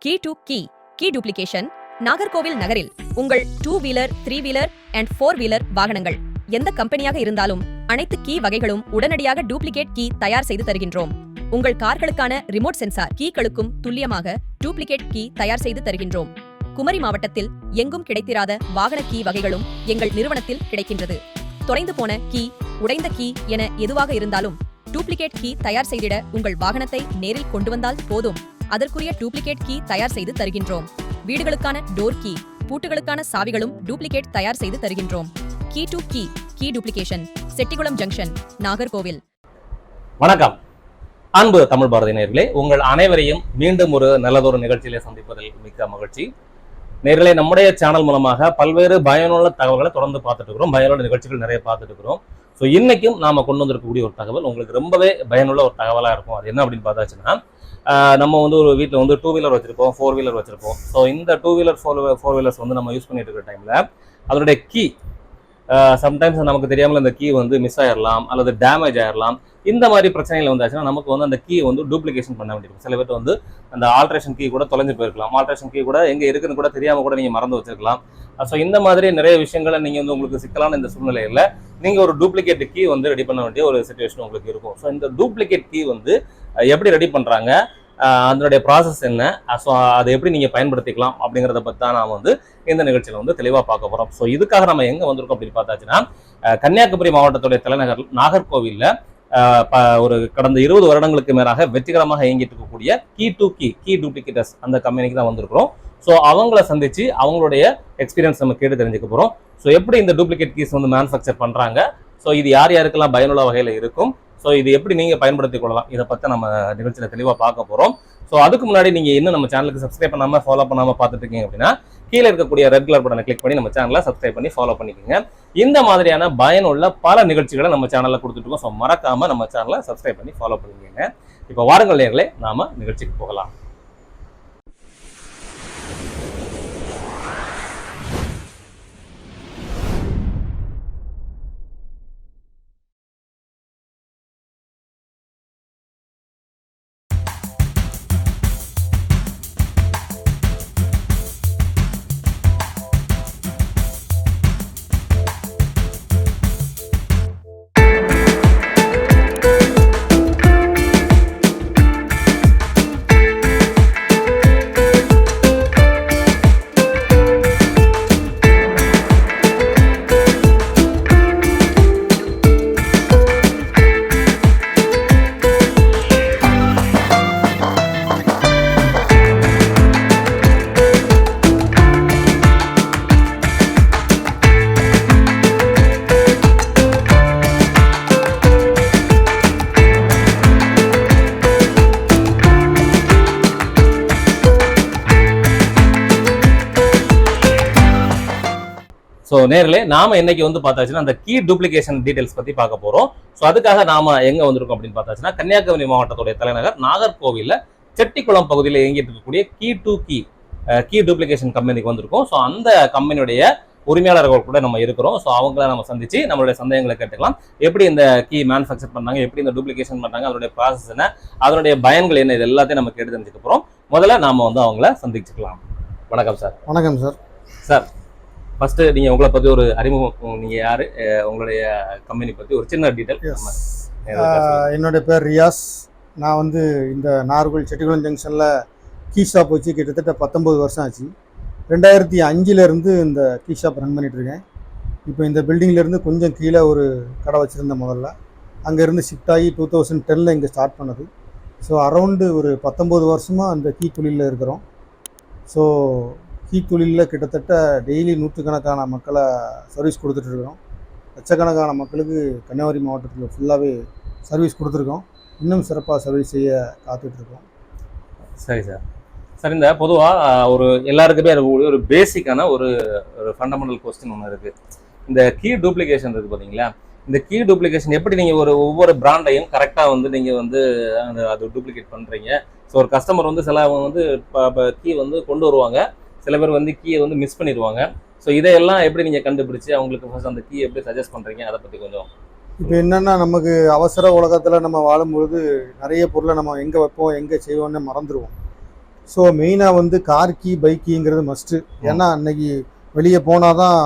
Key to key duplication. Nagercoil நகரில் உங்கள் 2 wheeler 3 wheeler and 4 wheeler வாகனங்கள் எந்த கம்பெனியாக இருந்தாலும் அனைத்து கீ வகைகளும் உடனடியாக டூப்ளிகேட் கீ தயார் செய்து தருகின்றோம். உங்கள் கார்களுக்கான ரிமோட் சென்சார் கீகளுக்கும் துல்லியமாக டூப்ளிகேட் கீ தயார் செய்து தருகின்றோம். குமரி மாவட்டத்தில் எங்கும் கிடைத்திராத வாகன கீ வகைகளும் எங்கள் நிறுவனத்தில் கிடைக்கின்றது. தொலைந்து போன கீ, உடைந்த கீ என எதுவாக இருந்தாலும் டூப்ளிகேட் கீ தயார் செய்திட உங்கள் வாகனத்தை நேரில் கொண்டு வந்தால் போதும். அதற்குரிய டூப்ளிகேட் கீ தயார் செய்து தருகின்றோம். வீடுகளுக்கான டோர் கீ, பூட்டுகளுக்கான சாவிகளும் டூப்ளிகேட் தயார் செய்து தருகின்றோம். Key to key duplication, Chettikulam junction, Nagercoil. வணக்கம் அன்பு தமிழ் பாரதி நேயர்களே, உங்கள் அனைவரையும் மீண்டும் ஒரு நல்லதொரு நிகழ்ச்சியிலே சந்திப்பதில் மிக்க மகிழ்ச்சி. நேயர்களே, நம்முடைய சேனல் மூலமாக பல்வேறு பயனுள்ள தகவல்களை தொடர்ந்து பார்த்துட்டு இருக்கிறோம். பயனுள்ள நிகழ்ச்சிகள் நிறைய பார்த்துட்டு இருக்கிறோம். ஸோ இன்னைக்கும் நாம கொண்டு வந்திருக்கக்கூடிய ஒரு தகவல் உங்களுக்கு ரொம்பவே பயனுள்ள ஒரு தகவலாக இருக்கும். அது என்ன அப்படின்னு பார்த்தாச்சுன்னா, நம்ம வந்து ஒரு வீட்டில் வந்து 2 வீலர் வச்சிருப்போம், 4 வீலர் வச்சிருப்போம். ஸோ இந்த 2 வீலர் 4 வீலர்ஸ் வந்து நம்ம யூஸ் பண்ணிட்டு இருக்கிற டைம்ல அதனுடைய கீ சம்டைம்ஸ் நமக்கு தெரியாமல் அந்த கீ வந்து மிஸ் ஆயிடலாம் அல்லது டேமேஜ் ஆயிடலாம். இந்த மாதிரி பிரச்சனைகள் வந்தாச்சுன்னா நமக்கு வந்து அந்த கீ வந்து டூப்ளிகேஷன் பண்ண வேண்டியிருக்கும். சில பேர் வந்து அந்த ஆல்ட்ரேஷன் கீ கூட தொலைஞ்சு போயிருக்கலாம். ஆல்ட்ரேஷன் கீ கூட எங்கே இருக்குன்னு கூட தெரியாமல் கூட நீங்கள் மறந்து வச்சிருக்கலாம். ஸோ இந்த மாதிரி நிறைய விஷயங்களை நீங்கள் வந்து உங்களுக்கு சிக்கலான இந்த சூழ்நிலையில் நீங்கள் ஒரு டூப்ளிகேட் கீ வந்து ரெடி பண்ண வேண்டிய ஒரு சிச்சுவேஷன் உங்களுக்கு இருக்கும். ஸோ இந்த டூப்ளிகேட் கீ வந்து எப்படி ரெடி பண்ணுறாங்க, அதனுடைய ப்ராசஸ் என்ன, ஸோ அதை எப்படி நீங்கள் பயன்படுத்திக்கலாம் அப்படிங்கிறத பற்றி தான் நாம் வந்து இந்த நிகழ்ச்சியில் வந்து தெளிவாக பார்க்க போகிறோம். ஸோ இதுக்காக நம்ம எங்கே வந்திருக்கோம் அப்படின்னு பார்த்தாச்சுன்னா, கன்னியாகுமரி மாவட்டத்துடைய தலைநகர் நாகர்கோவிலில் ஒரு கடந்த 20 வருடங்களுக்கு மேலாக வெற்றிகரமாக இயங்கிட்டு இருக்கக்கூடிய கீ டு கீ டூப்ளிகேட்டர்ஸ் அந்த கம்பெனிக்கு தான் வந்திருக்கிறோம். ஸோ அவங்கள சந்திச்சு அவங்களுடைய எக்ஸ்பீரியன்ஸ் நம்ம கேட்டு தெரிஞ்சுக்க போகிறோம். ஸோ எப்படி இந்த டூப்ளிகேட் கீஸ் வந்து மேனுஃபேக்சர் பண்ணுறாங்க, ஸோ இது யார் யாருக்கெல்லாம் பயனுள்ள வகையில் இருக்கும், ஸோ இது எப்படி நீங்கள் பயன்படுத்திக் கொள்ளலாம், இதை பற்றி நம்ம நிகழ்ச்சியில் தெளிவாக பார்க்க போகிறோம். ஸோ அதுக்கு முன்னாடி நீங்கள் இன்னும் நம்ம சேனலுக்கு சப்ஸ்கிரைப் பண்ணாமல் ஃபாலோ பண்ணாமல் பார்த்துட்டு இருக்கீங்க அப்படின்னா கீழே இருக்கக்கூடிய ரெட் கலர் பட்டனை கிளிக் பண்ணி நம்ம சேனலை சப்ஸ்கிரைப் பண்ணி ஃபாலோ பண்ணிக்கோங்க. இந்த மாதிரியான பயனுள்ள பல நிகழ்ச்சிகளை நம்ம சேனலில் கொடுத்துட்டு இருக்கோம். ஸோ மறக்காமல் நம்ம சேனலை சப்ஸ்கிரைப் பண்ணி ஃபாலோ பண்ணிக்கோங்க. இப்போ வாருங்கள் நேயர்களே, நாம நிகழ்ச்சிக்கு போகலாம். ஸோ நேரிலே நாம இன்னைக்கு வந்து பார்த்தாச்சுன்னா அந்த கீ டூப்ளிகேஷன் டீடைல்ஸ் பத்தி பார்க்க போறோம். ஸோ அதுக்காக நாம எங்க வந்திருக்கோம் அப்படின்னு பார்த்தாச்சுன்னா, கன்னியாகுமரி மாவட்டத்துடைய தலைநகர் நாகர்கோவில்ல செட்டிக்குளம் பகுதியில் இயங்கிட்டு இருக்கக்கூடிய கீ டு கீ டூப்ளிகேஷன் கம்பெனிக்கு வந்திருக்கோம். ஸோ அந்த கம்பெனியுடைய உரிமையாளர்கள் கூட நம்ம இருக்கிறோம். ஸோ அவங்கள நம்ம சந்திச்சு நம்மளுடைய சந்தேகங்களை கேட்டுக்கலாம். எப்படி இந்த கீ மேனுஃபேக்சர் பண்ணாங்க, எப்படி இந்த டூப்ளிகேஷன் பண்ணாங்க, அதனுடைய ப்ராசஸ் என்ன, அதனுடைய பயன்கள் என்ன, இது எல்லாத்தையும் நம்ம கேட்டு தெரிஞ்சுக்க போறோம். முதல்ல நாம வந்து அவங்கள சந்திச்சுக்கலாம். வணக்கம் சார். வணக்கம் சார். சார், ஃபர்ஸ்ட் நீங்க உங்களை பத்தி ஒரு அறிமுகம், நீங்க யாரு, உங்களுடைய கம்பெனி பத்தி ஒரு சின்ன டீடைல். என்னுடைய பேர் ரியாஸ். நான் வந்து இந்த நாகர்கோவில் செட்டிகுளம் ஜங்ஷனில் கீ ஷாப் வச்சு கிட்டத்தட்ட 19 வருஷம் ஆச்சு. 2005 இந்த கீ ஷாப் ரன் பண்ணிகிட்ருக்கேன். இப்போ இந்த பில்டிங்லேருந்து கொஞ்சம் கீழே ஒரு கடை வச்சுருந்தேன். முதல்ல அங்கேருந்து ஷிஃப்ட் ஆகி 2010 இங்கே ஸ்டார்ட் பண்ணது. ஸோ அரௌண்டு ஒரு 19 வருஷமாக அந்த கீ தொழிலில் இருக்கிறோம். ஸோ கீ தொழிலில் கிட்டத்தட்ட டெய்லி 100கணக்கான மக்களை சர்வீஸ் கொடுத்துட்ருக்குறோம். லட்சக்கணக்கான மக்களுக்கு கன்னியாகுமரி மாவட்டத்தில் ஃபுல்லாகவே சர்வீஸ் கொடுத்துருக்கோம். இன்னும் சிறப்பாக சர்வீஸ் செய்ய காத்துட்ருக்கோம். சரி சார். சார், இந்த பொதுவாக ஒரு எல்லாருக்குமே இருக்கக்கூடிய ஒரு பேசிக்கான ஒரு ஃபண்டமெண்டல் கொஸ்டின் ஒன்று இருக்குது. இந்த கீ டூப்ளிகேஷன் இருக்குது பார்த்தீங்களா, இந்த கீ டூப்ளிகேஷன் எப்படி நீங்கள் ஒவ்வொரு பிராண்டையும் கரெக்டாக வந்து நீங்கள் வந்து அது டூப்ளிகேட் பண்ணுறீங்க. ஸோ ஒரு கஸ்டமர் வந்து சில வந்து கீ வந்து கொண்டு வருவாங்க, சில பேர் வந்து கீயை வந்து மிஸ் பண்ணிடுவாங்க. ஸோ இதையெல்லாம் எப்படி நீங்கள் கண்டுபிடிச்சி அவங்களுக்கு ஃபர்ஸ்ட் அந்த கீ எப்படி சஜஸ்ட் பண்ணுறீங்க, அதை பற்றி கொஞ்சம். இப்போ என்னென்னா, நமக்கு அவசர உலகத்தில் நம்ம வாழும்பொழுது நிறைய பொருளை நம்ம எங்கே வைப்போம் எங்கே செய்வோம்னு மறந்துடுவோம். ஸோ மெயினாக வந்து கார் கீ பைக் கீங்கிறது மஸ்ட்டு. ஏன்னா அன்னைக்கு வெளியே போனால் தான்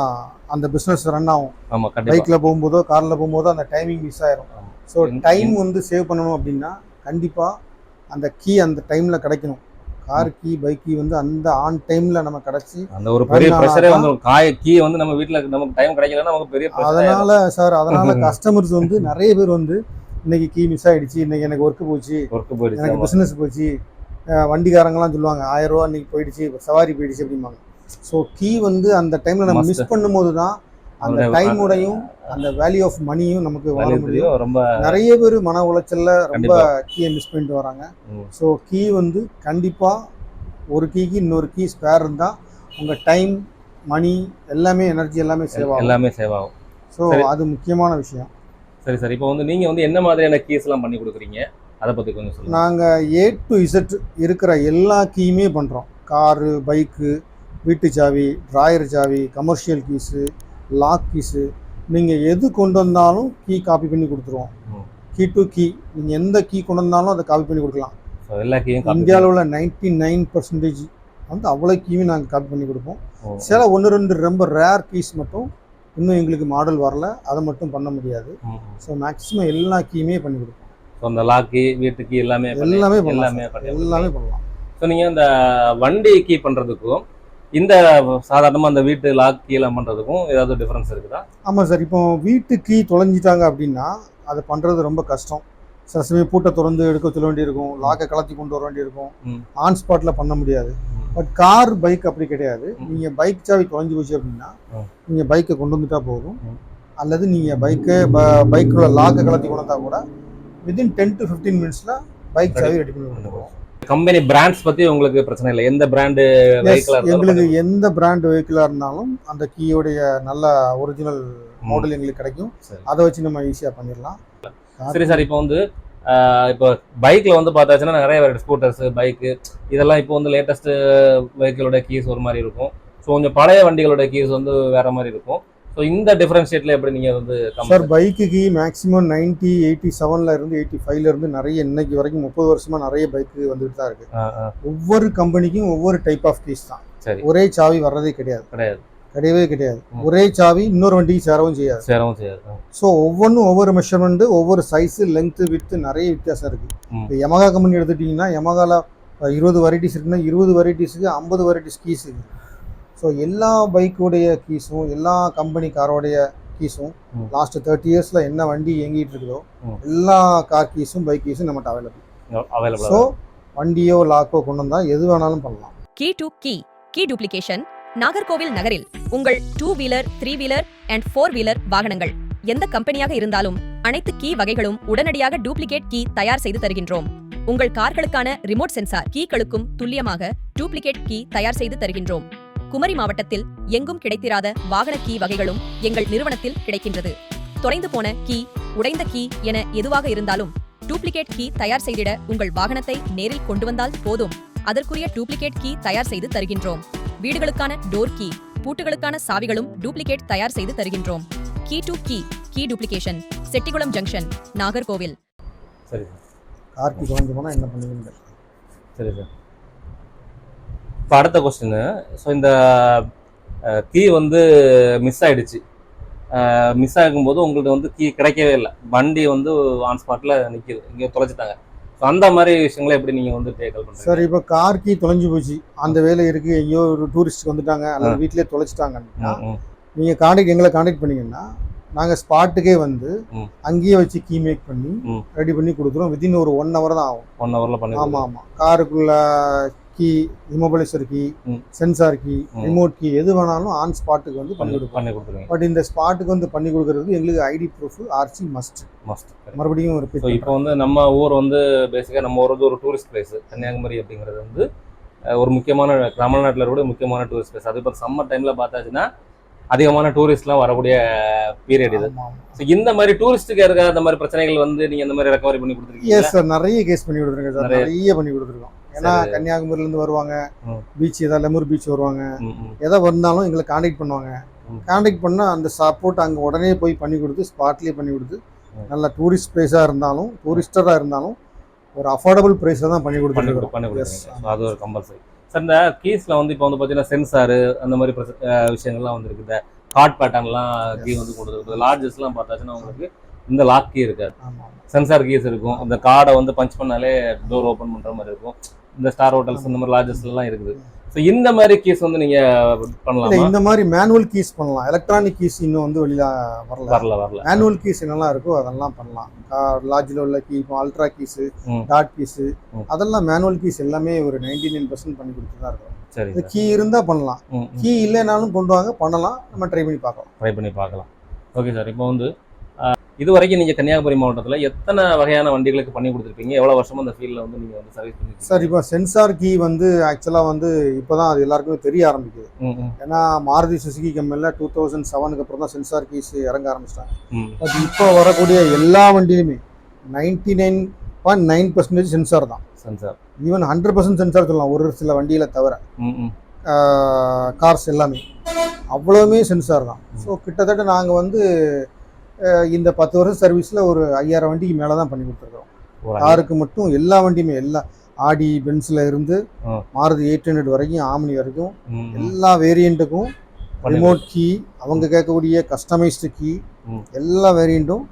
அந்த பிஸ்னஸ் ரன் ஆகும். ஆமா கண்டிப்பா. பைக்கில் போகும்போதோ காரில் போகும்போதோ அந்த டைமிங் மிஸ் ஆயிரும். ஸோ டைம் வந்து சேவ் பண்ணணும் அப்படின்னா கண்டிப்பாக அந்த கீ அந்த டைமில் கிடைக்கணும். கார் கீ பைக் கீ வந்து அந்த ஆன் டைமில் நம்ம கிடச்சி அந்த ஒரு பெரிய ப்ரெஷரே வந்து கீ வந்து நம்ம வீட்டில் நமக்கு டைம் கிடைக்கலன்னா நமக்கு பெரிய அதனால கஸ்டமர்ஸ் வந்து நிறைய பேர் வந்து இன்னைக்கு கீ மிஸ் ஆயிடுச்சு, இன்னைக்கு எனக்கு ஒர்க்கு போச்சு, எனக்கு பிஸ்னஸ் போச்சு, வண்டிக்காரங்களாம் சொல்லுவாங்க 1000 ரூபா இன்னைக்கு போயிடுச்சு, சவாரி போயிடுச்சு அப்படிம்பாங்க. ஸோ கீ வந்து அந்த டைமில் நம்ம மிஸ் பண்ணும்போது தான் அந்த டைமோடையும் அந்த வேல்யூ ஆஃப் மணியும் நமக்கு வர முடியும். ரொம்ப நிறைய பேர் மன உளைச்சல்ல ரொம்ப கீயை மிஸ் பண்ணிட்டு வராங்க. ஸோ கீ வந்து கண்டிப்பாக ஒரு கீக்கு இன்னொரு கீ ஸ்பேர் இருந்தால் உங்கள் டைம் மணி எல்லாமே எனர்ஜி எல்லாமே சேவ் ஆகும். ஸோ அது முக்கியமான விஷயம். சரி சார், இப்போ வந்து நீங்கள் வந்து என்ன மாதிரியான கீஸ்லாம் பண்ணி கொடுக்குறீங்க, அதை பற்றி கொஞ்சம் சொல்லுங்கள். நாங்கள் A to Z இருக்கிற எல்லா கீயுமே பண்ணுறோம். காரு, பைக்கு, வீட்டு சாவி, டிராயர் சாவி, கமர்ஷியல் கீஸு, லாக் கீஸு, நீங்கள் எது கொண்டு வந்தாலும் கீ காப்பி பண்ணி கொடுத்துருவோம். கீ டு கீ நீங்கள் எந்த கீ கொண்டு வந்தாலும் அதை காப்பி பண்ணி கொடுக்கலாம். எல்லா கீயும் இந்தியாவில் உள்ள 99% வந்து அவ்வளோ கீயுமே நாங்கள் காப்பி பண்ணி கொடுப்போம். சில 1-2 ரொம்ப ரேர் கீஸ் மட்டும் இன்னும் எங்களுக்கு மாடல் வரல, அதை மட்டும் பண்ண முடியாது. ஸோ மேக்ஸிமம் எல்லா கீயுமே பண்ணி கொடுப்போம். ஸோ அந்த லாக்கி வீட்டுக்கு எல்லாமே பண்ணலாம். ஸோ நீங்கள் இந்த வண்டி கீ பண்ணுறதுக்கும் இந்த சாதாரணமாக அந்த வீட்டு லாக் கீ எல்லாம் பண்ணுறதுக்கும் ஏதாவது டிஃப்ரென்ஸ் இருக்குதா? ஆமாம் சார், இப்போ வீட்டு கீ தொலைஞ்சிட்டாங்க அப்படின்னா அதை பண்ணுறது ரொம்ப கஷ்டம். சில சமயம் பூட்டை திறந்து எடுக்க சொல்ல வேண்டியிருக்கும், லாக்கை கலத்தி கொண்டு வர வேண்டியிருக்கும், ஆன் ஸ்பாட்டில் பண்ண முடியாது. பட் கார் பைக் அப்படி கிடையாது. நீங்கள் பைக் சாவி தொலைஞ்சி போச்சு அப்படின்னா நீங்கள் பைக்கை கொண்டு வந்துட்டா போதும், அல்லது நீங்கள் பைக்குள்ள லாக்கை கலத்தி கொண்டு வந்தால் கூட வித்தின் 10 to 15 மினிட்ஸில் பைக் சாவி ரெடி பண்ணி கொடுத்துருவோம். கம்பெனி பிராண்ட்ஸ் பற்றி உங்களுக்கு பிரச்சனை இல்லை, எந்த பிராண்டு எங்களுக்கு எந்த பிராண்ட் வெஹிக்கிளாக இருந்தாலும் அந்த கீயோடைய நல்ல ஒரிஜினல் மாடல் எங்களுக்கு கிடைக்கும். அதை வச்சு நம்ம ஈஸியாக பண்ணிடலாம். சரி சார், இப்போ வந்து இப்போ பைக்கில் வந்து பார்த்தாச்சுன்னா நிறைய வெரைட்டி ஸ்கூட்டர்ஸு, பைக்கு இதெல்லாம் இப்போ வந்து லேட்டஸ்ட்டு வெஹிக்கிளோட கீஸ் ஒரு மாதிரி இருக்கும். ஸோ கொஞ்சம் பழைய வண்டிகளோட கீஸ் வந்து வேறு மாதிரி இருக்கும். ஸோ இந்த டிஃபரன்ஷியேட்டில் எப்படி நீங்கள் வந்து சார் பைக்குக்கு மேக்ஸிமம் 87 இருந்து 85 இருந்து நிறைய இன்னைக்கு வரைக்கும் 30 வருஷமாக நிறைய பைக்கு வந்துட்டு தான் இருக்குது. ஒவ்வொரு கம்பெனிக்கும் ஒவ்வொரு டைப் ஆஃப் கீஸ் தான். சரி, ஒரே சாவி வர்றதே கிடையவே கிடையாது. ஒரே சாவி இன்னொரு வண்டிக்கு சேரவும் செய்யாது. ஸோ ஒவ்வொன்றும் ஒவ்வொரு மெஷர்மெண்ட்டு, ஒவ்வொரு சைஸு, லென்த்து, வித்து நிறைய வித்தியாசம் இருக்குது. இப்போ யமகா கம்பெனி எடுத்துட்டிங்கன்னா யமகாவில் 20 வெரைட்டிஸ் இருக்குன்னா 20 வெரைட்டிஸுக்கு 50 வெரைட்டிஸ் கீஸ் இருக்குது. ஸோ எல்லா பைக்கோடைய கீஸும் எல்லா கம்பெனி காரோடைய கீஸும் லாஸ்ட் 30 இயர்ஸில் என்ன வண்டி இயங்கிட்டு இருக்குதோ எல்லா கார் கீஸும் பைக் கீஸும் நம்மகிட்ட அவைலபிள். ஸோ வண்டியோ லாக்கோ கொண்டு வந்தால் எது வேணாலும் பண்ணலாம். Key to key duplication Nagercoil நகரில் உங்கள் 2 வீலர் 3 வீலர் அண்ட் 4 வீலர் வாகனங்கள் எந்த கம்பெனியாக இருந்தாலும் அனைத்து கீ வகைகளும் உடனடியாக டூப்ளிகேட் கீ தயார் செய்து தருகின்றோம். உங்கள் கார்களுக்கான ரிமோட் சென்சார் கீகளுக்கும் துல்லியமாக டூப்ளிகேட் கீ தயார் செய்து தருகின்றோம். குமரி மாவட்டத்தில் எங்கும் கிடைத்திராத வாகன கீ வகைகளும் எங்கள் நிறுவனத்தில் கிடைக்கின்றது. தொலைந்து போன கீ, உடைந்த கீ என எதுவாக இருந்தாலும் டூப்ளிகேட் கீ தயார் செய்திட உங்கள் வாகனத்தை நேரில் கொண்டு வந்தால் போதும், அதற்குரிய டூப்ளிகேட் கீ தயார் செய்து தருகின்றோம். வீடுகளுக்கான டோர் கீ, பூட்டுகளுக்கான சாவிகளும் டூப்ளிகேட் தயார் செய்து தருகின்றோம். Key to key duplication, Chettikulam junction, Nagercoil. சரி சார், கார் கீ தொலைஞ்சு போனால் என்ன பண்ணுவீங்க? சரி சார், இப்போ அடுத்த கொஸ்டின். ஸோ இந்த கீ வந்து மிஸ் ஆகிடுச்சு, மிஸ் ஆகும்போது உங்களுக்கு வந்து கீ கிடைக்கவே இல்லை, வண்டி வந்து ஆன் ஸ்பாட்டில் நிற்கிது, இங்கே தொலைச்சிட்டாங்க. ஸோ அந்த மாதிரி விஷயங்களை எப்படி நீங்கள் வந்து டேக்கல் பண்ணுறீங்க? சார் இப்போ கார் கீ தொலைஞ்சு போச்சு, அந்த வேலை இருக்குது, எங்கேயோ ஒரு டூரிஸ்ட் வந்துட்டாங்க அல்லது வீட்டிலே தொலைச்சிட்டாங்கன்னா நீங்கள் எங்களை காண்டாக்ட் பண்ணிங்கன்னா நாங்கள் ஸ்பாட்டுக்கே வந்து அங்கேயே வச்சு கீ மேக் பண்ணி ரெடி பண்ணி கொடுத்துருவோம். வித்தின் ஒரு 1 hour தான் ஆகும். 1 hourல பண்ணி. ஆமாம், காருக்குள்ள key, immobilizer key, sensor key, remote key எது வேணாலும் ஆன் ஸ்பாட்டுக்கு வந்து பண்ணி கொடுத்துருவோம். பட் இந்த ஸ்பாட்டுக்கு வந்து பண்ணி கொடுக்கறதுக்கு எங்களுக்கு ஐடி ப்ரூஃப், ஆர்சி மஸ்ட். மறுபடியும் ஒரு இப்போ வந்து நம்ம ஊர் வந்து பேசிக்காக நம்ம ஊர் வந்து ஒரு டூரிஸ்ட் பிளேஸ், கன்னியாகுமரி அப்படிங்கிறது வந்து ஒரு முக்கியமான தமிழ்நாட்டில் கூட முக்கியமான டூரிஸ்ட் பிளேஸ். அது இப்போ சம்மர் டைமில் பார்த்தாச்சுன்னா அதிகமான டூரிஸ்ட்லாம் வரக்கூடிய பீரியட் இது. ஸோ இந்த மாதிரி டூரிஸ்ட்டுக்கு இருக்க அந்த மாதிரி பிரச்சனைகள் வந்து நீங்கள் இந்த மாதிரி ரெக்கவரி பண்ணி கொடுத்துருக்கீங்க? எஸ் சார், நிறைய கேஸ் பண்ணி கொடுத்துருக்கேன் சார், நிறைய பண்ணி கொடுத்துருக்கோம். ஏன்னா கன்னியாகுமரியிலேருந்து வருவாங்க, பீச் ஏதாவது லெமூர் பீச் வருவாங்க, எதை வந்தாலும் எங்களை காண்டாக்ட் பண்ணுவாங்க. காண்டாக்ட் பண்ணால் அந்த சப்போர்ட் அங்கே உடனே போய் பண்ணி கொடுத்து ஸ்பாட்லேயே பண்ணி கொடுத்து, நல்ல டூரிஸ்ட் பிளேஸாக இருந்தாலும் டூரிஸ்டராக இருந்தாலும் ஒரு அஃபோர்டபுள் ப்ரைஸில் தான் பண்ணி பண்ணி கொடுத்துருக்கோம். கொடுக்குறீங்க. ஸோ அது ஒரு கம்பல்சரி. சார் இந்த கீஸில் வந்து இப்போ வந்து பார்த்தீங்கன்னா சென்சாரு அந்த மாதிரி விஷயங்கள்லாம் வந்துருக்கு. இந்த கார்ட் பேட்டர்ன்லாம் கீ வந்து கொடுத்துருக்கு. லார்ஜஸ்லாம் பார்த்தாச்சுன்னா உங்களுக்கு இந்த லாக் கீ இருக்காது, ஆமாம். சென்சார் கீஸ் இருக்கும். இந்த கார்டை வந்து பஞ்ச் பண்ணாலே டோர் ஓப்பன் பண்ணுற மாதிரி இருக்கும். இந்த ஸ்டார் ஹோட்டல்ஸ் இந்த மாதிரி லார்ஜஸ்லாம் இருக்குது. ஸோ இந்த மாதிரி கீஸ் வந்து நீங்கள் பண்ணலாம். இந்த மாதிரி மேனுவல் கீஸ் பண்ணலாம். எலக்ட்ரானிக் கீஸ் இன்னும் வந்து வெளியில் வரல. மேனுவல் கீஸ் என்னெல்லாம் இருக்கோ அதெல்லாம் பண்ணலாம். லார்ஜில் உள்ள கீ, இப்போ அல்ட்ரா கீஸு, டாட் கீஸு, அதெல்லாம் மேனுவல் கீஸ் எல்லாமே ஒரு 99% பண்ணி கொடுத்து தான் இருக்கும். சரி, கீ இருந்தால் பண்ணலாம், கீ இல்லைனாலும் கொண்டு வாங்க, பண்ணலாம். நம்ம ட்ரை பண்ணி பார்க்கலாம். Okay sir. இப்போ வந்து இது வரைக்கும் நீங்கள் கன்னியாகுமரி மாவட்டத்தில் எத்தனை வகையான வண்டிகளுக்கு பண்ணி கொடுத்துருப்பீங்க? எவ்வளோ வருஷமாக அந்த ஃபீல்டில் வந்து நீங்கள் வந்து சர்வீஸ் பண்ணி? சார், இப்போ சென்சார் கீ வந்து ஆக்சுவலாக வந்து இப்போ தான் அது எல்லாருக்குமே தெரிய ஆரம்பிக்குது. ஏன்னா மாருதி சுசுகி கம்பெனியில் 2007க்கு அப்புறம் தான் சென்சார் கீஸ் இறங்க ஆரம்பிச்சிட்டாங்க. பட் இப்போ வரக்கூடிய எல்லா வண்டியிலுமே 99.9% சென்சார் தான். ஈவன் 100% சென்சார் சொல்லலாம், ஒரு சில வண்டியில் தவிர. கார்ஸ் எல்லாமே அவ்வளோவுமே சென்சார் தான். ஸோ கிட்டத்தட்ட நாங்கள் வந்து இந்த 10 வருஷம் சர்வீஸில் ஒரு 5000 வண்டிக்கு மேலே தான் பண்ணி கொடுத்துருக்கோம். காருக்கு மட்டும் எல்லா வண்டியுமே, எல்லா ஆடி பென்ஸில் இருந்து மாருதி 800 வரைக்கும், ஆம்னி வரைக்கும் எல்லா வேரியண்ட்டுக்கும் ரிமோட் கீ, அவங்க கேட்கக்கூடிய கஸ்டமைஸ்டு கீ, எல்லா வேரியண்ட்டும்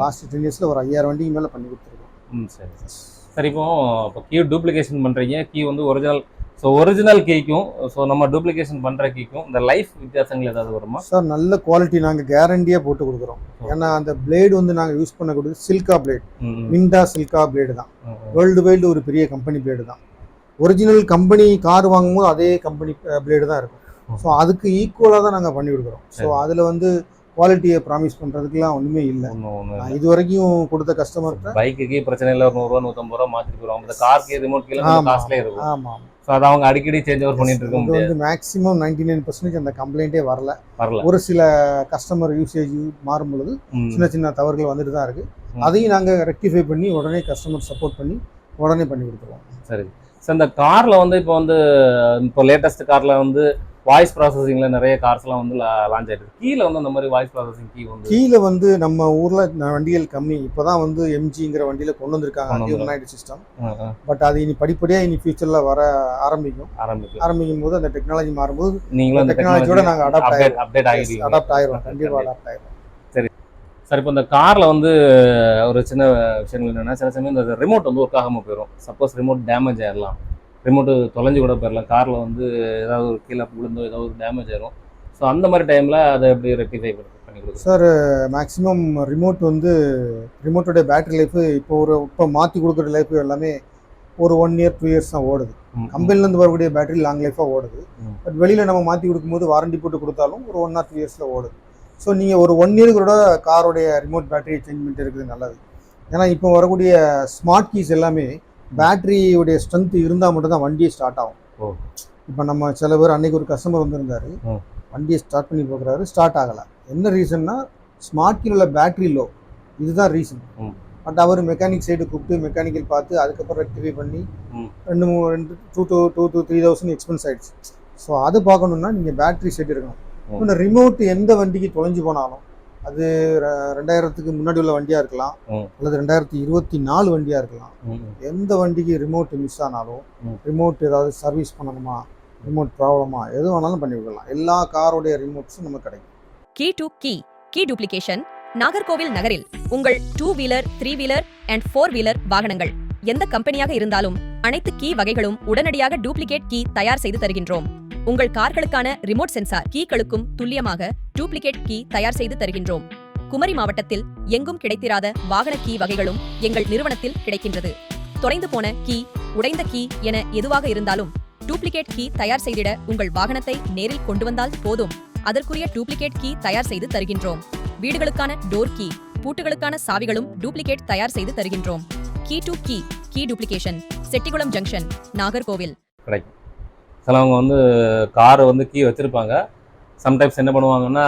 லாஸ்ட் 10 இயர்ஸில் ஒரு 5000 வண்டிக்கு மேலே பண்ணி கொடுத்துருக்கோம். சரி, இப்போ கீ டூப்ளிகேஷன் பண்ணுறீங்க. கீ வந்து ஒரிஜினல் கீக்கும் நம்ம டூப்ளிகேஷன் பண்ணுற கீக்கும் இந்த லைஃப் வித்தியாசங்கள் ஏதாவது வருமா? சார், நல்ல குவாலிட்டி நாங்கள் கேரண்டியாக போட்டு கொடுக்குறோம். ஏன்னா அந்த பிளேடு வந்து நாங்கள் யூஸ் பண்ணக்கூடியது சில்கா பிளேடு, மிண்டா சில்கா பிளேடு தான். வேர்ல்டு வைல்டு ஒரு பெரிய கம்பெனி பிளேடு தான். ஒரிஜினல் கம்பெனி கார் வாங்கும்போது அதே கம்பெனி பிளேடு தான் இருக்கும். ஸோ அதுக்கு ஈக்குவலாக தான் நாங்கள் பண்ணி கொடுக்குறோம். ஸோ அதில் வந்து குவாலிட்டியை ப்ராமிஸ் பண்ணுறதுக்குலாம் ஒன்றுமே இல்லை. இது வரைக்கும் கொடுத்த கஸ்டமர்கிட்ட பைக்குக்கு பிரச்சனை இல்லை, ஒரு 100 ரூபா 150 ரூபா மாற்றிட்டு போயிடுவாங்க. இந்த காருக்கு ரிமோட் கீழே காஸ்ட்லியே இருக்கும். ஆமாம். ஸோ அதை அவங்க அடிக்கடி சேஞ்ச் ஓவர் பண்ணிட்டு இருக்க முடியாது. வந்து மேக்ஸிமம் 99% அந்த கம்ப்ளைண்ட்டே வரல. ஒரு சில கஸ்டமர் யூசேஜ் மாறும் பொழுது சின்ன சின்ன தவறுகள் வந்துட்டு தான் இருக்குது. அதையும் நாங்கள் ரெக்டிஃபை பண்ணி உடனே கஸ்டமர் சப்போர்ட் பண்ணி உடனே பண்ணி கொடுத்துருவோம். சரி சார், இந்த காரில் வந்து இப்போ லேட்டஸ்ட் காரில் வந்து வாய்ஸ் ப்ராசஸிங்கில் நிறைய கார்ஸ்லாம் வந்து லான்ச் ஆகிட்டு கீழே வந்து அந்த மாதிரி வாய்ஸ் ப்ராசஸிங் கீழே வந்து நம்ம ஊரில் வண்டிகள் கம்மி. இப்போ தான் வந்து எம்ஜிங்கிற வண்டியில் கொண்டு வந்திருக்காங்க யூனைடெட் சிஸ்டம். பட் அது இனி படிப்படியாக இனி ஃபியூச்சரில் வர ஆரம்பிக்கும் போது அந்த டெக்னாலஜி மாறும்போது நீங்களும் டெக்னாலஜியோட நாங்கள் அடாப்ட் ஆகிடுவோம். கண்டிப்பாக அடாப்ட் ஆகிடும். சரி சார், இப்போ இந்த காரில் வந்து ஒரு சின்ன விஷயங்கள் என்னென்னா, சில சமயம் இந்த ரிமோட் வந்து ஒர்க் ஆகாமல் போயிடும். சப்போஸ் ரிமோட் டேமேஜ் ஆகிடலாம், ரிமோட்டு தொலைஞ்சு கூட போயிடலாம். காரில் வந்து ஏதாவது ஒரு கீழே விழுந்தோ ஏதாவது ஒரு டேமேஜ் ஆயிரும். ஸோ அந்த மாதிரி டைமில் அதை எப்படி ரெக்டிஃபை பண்ணி கொடுக்கும்? சார், மேக்ஸிமம் ரிமோட்டோடைய பேட்டரி லைஃபு இப்போ மாற்றி கொடுக்குற லைஃப் எல்லாமே ஒரு 1 year 2 years தான் ஓடுது. கம்பெனிலேருந்து வரக்கூடிய பேட்டரி லாங் லைஃபாக ஓடுது. பட் வெளியில் நம்ம மாற்றி கொடுக்கும்போது வாரண்டி போட்டு கொடுத்தாலும் ஒரு 1 or 2 years ஓடுது. ஸோ நீங்கள் ஒரு 1 year கூட காரோடைய ரிமோட் பேட்டரி சேஞ்ச் பண்ணிட்டு இருக்குது நல்லது. ஏன்னா இப்போ வரக்கூடிய ஸ்மார்ட் கீஸ் எல்லாமே பேட்டரியுடைய ஸ்ட்ரென்த் இருந்தால் மட்டும்தான் வண்டியை ஸ்டார்ட் ஆகும். இப்போ நம்ம சில பேர் அன்னைக்கு ஒரு கஸ்டமர் வந்திருந்தாரு, வண்டியை ஸ்டார்ட் பண்ணி போக்குறாரு, ஸ்டார்ட் ஆகலை. என்ன ரீசன்னா ஸ்மார்ட் கீயில் உள்ள பேட்டரி லோ, இதுதான் ரீசன். பட் அவர் மெக்கானிக் சைடு கூப்பிட்டு மெக்கானிக்கல் பார்த்து அதுக்கப்புறம் ரெக்டிஃபை பண்ணி 2,000 to 3,000 எக்ஸ்பென்ஸ் ஆகிடுச்சு. ஸோ அது பார்க்கணுன்னா நீங்கள் பேட்டரி செட் இருக்கணும். இப்போ ரிமோட் எந்த வண்டிக்கு தொலைஞ்சு போனாலும், அது 2000க்கு முன்னாடி உள்ள வண்டியாக இருக்கலாம், அல்லது 2024 வண்டியாக இருக்கலாம், எந்த வண்டிக்கு ரிமோட் மிஸ் ஆனாலும், ரிமோட் ஏதாவது சர்வீஸ் பண்ணணுமா, ரிமோட் ப்ராப்ளமா, எது வேணாலும் பண்ணி விடலாம். எல்லா காரோடைய ரிமோட்ஸும் நமக்கு கிடைக்கும். Key to key duplication Nagercoil நகரில் உங்கள் 2 வீலர் 3 வீலர் அண்ட் 4 வீலர் வாகனங்கள் எந்த கம்பெனியாக இருந்தாலும் அனைத்து கீ வகைகளும் உடனடியாக டூப்ளிகேட் கீ தயார் செய்து தருகின்றோம். உங்கள் கார்களுக்கான ரிமோட் சென்சார் கீகளுக்கும் துல்லியமாக டூப்ளிகேட் கீ தயார் செய்து தருகின்றோம். குமரி மாவட்டத்தில் எங்கும் கிடைத்திராத வாகன கீ வகைகளும் எங்கள் நிறுவனத்தில் கிடைக்கின்றது. தொலைந்து போன கீ, உடைந்த கீ என எதுவாக இருந்தாலும் டூப்ளிகேட் கீ தயார் செய்திட உங்கள் வாகனத்தை நேரில் கொண்டு வந்தால் போதும். அதற்குரிய டூப்ளிகேட் கீ தயார் செய்து தருகின்றோம். வீடுகளுக்கான டோர் கீ, பூட்டுகளுக்கான சாவிகளும் டூப்ளிகேட் தயார் செய்து தருகின்றோம். Key to key duplication, Chettikulam junction, Nagercoil. சிலவங்க வந்து கார் வந்து கீ வச்சிருப்பாங்க. சம்டைம்ஸ் என்ன பண்ணுவாங்கன்னா,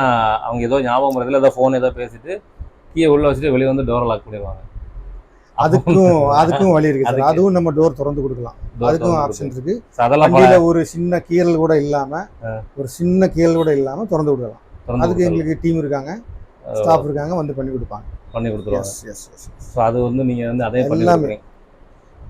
அவங்க ஏதோ ஞாபகம் வரதில்லை, ஏதோ ஃபோன் ஏதோ பேசிட்டு கீயை உள்ள வச்சுட்டு வெளியே வந்து டோரை லாக் பண்ணிடுவாங்க. அதுக்கும் வழி இருக்கு சார். அதுவும் நம்ம டோர் திறந்து கொடுக்கலாம், அதுக்கும் ஆப்ஷன் இருக்கு. அதெல்லாம் ஒரு சின்ன கீறல் கூட இல்லாம திறந்து விடலாம். அதுக்கு எங்களுக்கு டீம் இருக்காங்க, ஸ்டாஃப் இருக்காங்க, வந்து பண்ணி கொடுப்பாங்க. ஸோ அது வந்து நீங்கள் வந்து அதே எல்லாமே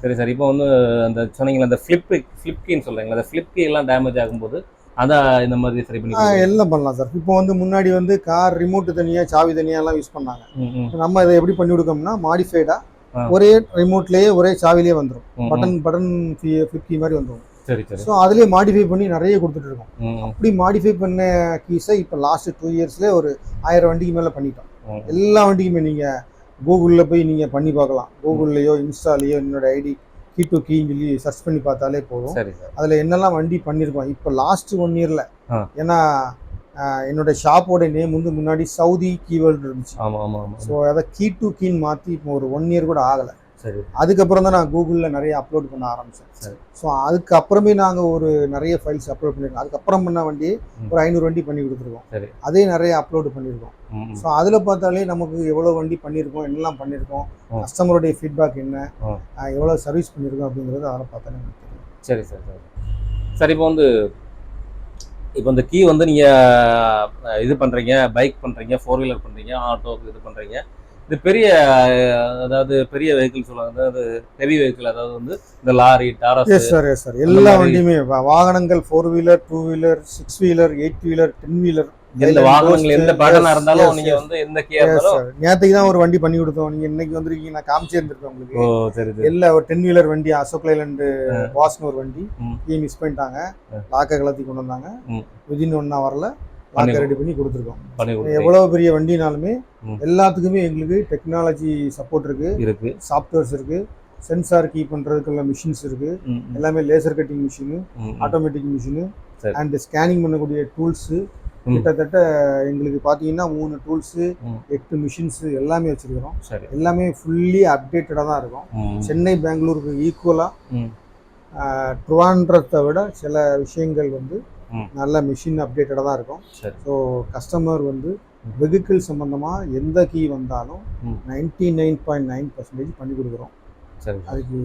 சரி சார். இப்போ வந்து அந்த சொன்னீங்களா அந்த ஃபிளிப் கீன்னு சொல்றீங்களா, அந்த ஃபிளிப் கீ எல்லாம் டேமேஜ் ஆகும்போது அதான் இந்த மாதிரி சரி பண்ணி எல்லாம் பண்ணலாம் சார். இப்போ வந்து முன்னாடி வந்து கார் ரிமோட் தனியா சாவி தனியாலாம் யூஸ் பண்ணாங்க. ம். நம்ம இதை எப்படி பண்ணி கொடுக்கோம்னா மாடிஃபைடா ஆ. ஒரே ரிமோட்லயே ஒரே சாவிலேயே வந்துடும். ம். பட்டன் ஃபிளிப் கீ மாதிரி வந்துடும். சரி சரி. ஸோ அதுலேயே மாடிஃபை பண்ணி நிறைய கொடுத்துட்டு இருக்கோம். ம். அப்படி மாடிஃபை பண்ண கீஸை இப்போ லாஸ்ட் 2 இயர்ஸ்லேயே ஒரு 1000 வண்டிக்கு மேலே பண்ணிட்டோம். ம். எல்லா வண்டிக்குமே நீங்கள் கூகுளில் போய் நீங்கள் பண்ணி பார்க்கலாம். கூகுள்லையோ இன்ஸ்டாலேயோ என்னோட ஐடி கீ டு கீன்னு சொல்லி சர்ச் பண்ணி பார்த்தாலே போதும். சரி சார். அதில் என்னெல்லாம் வண்டி பண்ணியிருக்கோம் இப்போ லாஸ்ட் 1 இயரில். ஆ. ஏன்னா என்னோட ஷாப்போட நேம் வந்து முன்னாடி சவுதி கீவேர்ல்டு இருந்துச்சு. ஆமாம் ஆமாம் ஆமாம். ஸோ அதை கீ டு கீன்னு மாற்றி இப்போ ஒரு 1 இயர் கூட ஆகலை. சரி. அதுக்கப்புறம் தான் நான் கூகுளில் நிறைய அப்லோட் பண்ண ஆரம்பித்தேன். சரி. ஸோ அதுக்கப்புறமே நாங்கள் ஒரு நிறைய ஃபைல்ஸ் அப்லோட் பண்ணியிருக்கோம். அதுக்கப்புறம் பண்ண வண்டி ஒரு 500 வண்டி பண்ணி கொடுத்துருக்கோம். சரி. அதே நிறைய அப்லோடு பண்ணியிருக்கோம். ம். ஸோ அதில் பார்த்தாலே நமக்கு எவ்வளோ வண்டி பண்ணியிருக்கோம், என்னெல்லாம் பண்ணியிருக்கோம், கஸ்டமருடைய ஃபீட்பேக் என்ன, எவ்வளோ சர்வீஸ் பண்ணியிருக்கோம் அப்படிங்கிறது அதில் பார்த்தாலே எனக்கு தெரியும். சரி சார். சரி சார். இப்போ இந்த கீ வந்து நீங்கள் இது பண்ணுறீங்க, பைக் பண்ணுறீங்க, 4 வீலர் பண்ணுறீங்க, ஆட்டோக்கு இது பண்ணுறீங்க. இது பெரிய அதாவது பெரிய வெஹிக்கிள் சொல்லுவாங்க, அதாவது ஹெவி வெஹிக்கிள், அதாவது வந்து இந்த லாரி, டாரஸ். Yes sir. எல்லா வண்டியுமே வாகனங்கள் 4 wheeler, 2 wheeler, 6 wheeler, 8 wheeler, 10 wheeler, எந்த வாகனங்கள் எந்த பேட்டர்னா இருந்தாலும் நீங்க வந்து எந்த கீயா இருந்தாலும். நேற்றுக்கு தான் ஒரு வண்டி பண்ணி கொடுத்தோம். நீங்க இன்னைக்கு வந்திருக்கீங்க, நான் காமிச்சே இருந்திருக்கேன் உங்களுக்கு. ஓ சரி சரி. எல்லா ஒரு 10 வீலர் வண்டி அசோக் லைலண்ட் வாஸ்னு ஒரு வண்டி கீ மிஸ் பண்ணிட்டாங்க. லாக்கை கலத்தி கொண்டு வந்தாங்க. விதின் 1 ஹவர்ல லாக்கை ரெடி பண்ணி கொடுத்துருக்கோம். எவ்வளவு பெரிய வண்டினாலுமே எல்லாத்துக்குமே எங்களுக்கு டெக்னாலஜி சப்போர்ட் இருக்கு, சாஃப்ட்வேர்ஸ் இருக்கு, சென்சார் கீ பண்றதுக்குள்ள மிஷின்ஸ் இருக்கு. எல்லாமே laser cutting machine, automatic machine and scanning பண்ணக்கூடிய டூல்ஸ். கிட்டத்தட்ட எங்களுக்கு பார்த்தீங்கன்னா 3 டூல்ஸு, 8 மிஷின்ஸு எல்லாமே வச்சுருக்கிறோம். எல்லாமே ஃபுல்லி அப்டேட்டடாக தான் இருக்கும். சென்னை பெங்களூருக்கு ஈக்குவலாக ட்ரிவாண்ட்ரத்தை விட சில விஷயங்கள் வந்து நல்ல மிஷின் அப்டேட்டடாக தான் இருக்கும். ஸோ கஸ்டமர் வந்து வெஹிக்கிள் சம்மந்தமாக எந்த கீ வந்தாலும் 99.9% பண்ணி கொடுக்குறோம். அதுக்கு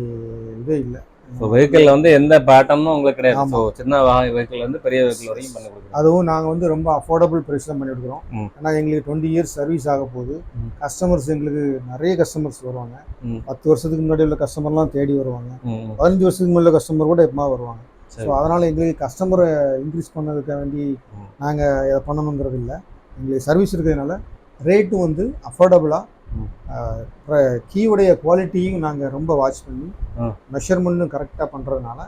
இதே இல்லை. ஸோ வெஹிக்கிள் வந்து எந்த பேட்டர்னும் உங்களுக்கு கிடையாது. ஸோ சின்ன வெஹிக்கிள் வந்து பெரிய வெஹிக்கிள் வரைக்கும் பண்ணி கொடுக்குறோம். அதுவும் நாங்கள் வந்து ரொம்ப அஃபோர்டபுள் ப்ரைஸ் தான் பண்ணி கொடுக்குறோம். ஏன்னா எங்களுக்கு 20 இயர்ஸ் சர்வீஸ் ஆக போகுது. கஸ்டமர்ஸ் எங்களுக்கு நிறைய கஸ்டமர்ஸ் வருவாங்க. 10 வருஷத்துக்கு முன்னாடி உள்ள கஸ்டமர்லாம் தேடி வருவாங்க. 15 வருஷத்துக்கு முன்னாடி கஸ்டமர் கூட எப்பமா வருவாங்க. ஸோ அதனால் எங்களுக்கு கஸ்டமரை இன்க்ரீஸ் பண்ணதுக்கு வேண்டி நாங்கள் இதை பண்ணணுங்கிறது இல்லை. எங்களுக்கு சர்வீஸ் இருக்கிறதுனால ரேட்டும் வந்து அஃபோர்டபுளாக, கீயோடைய குவாலிட்டியும் நாங்கள் ரொம்ப வாட்ச் பண்ணி மெஷர்மெண்ட்டும் கரெக்டாக பண்ணுறதுனால